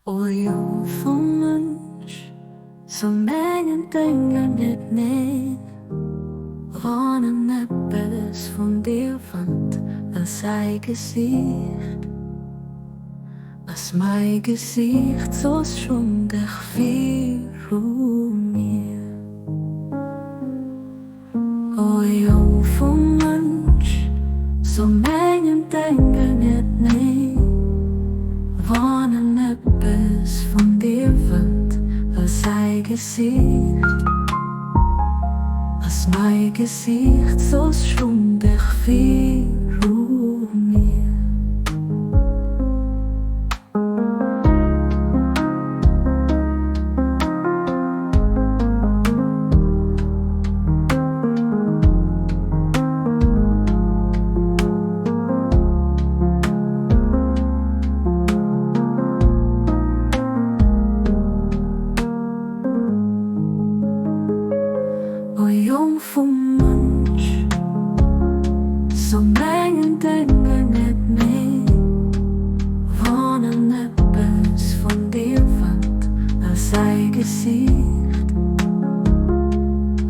O jong van mens, så mengen dingen niet neer. Wanneer neppes van dir vand, als zij gezicht. Als mijn gezicht zo schwungig viel mir. O jong van mens, så mengen dingen niet neer. Wanneer neppes van dir vand, als zij gezicht. Als mein Gesicht so schwungig viel mir. O jong van mens, zo mengen dingen niet mee. Wanneer neppes van dir vand, als zij gezicht.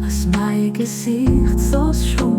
Als mijn gezicht zo schwungig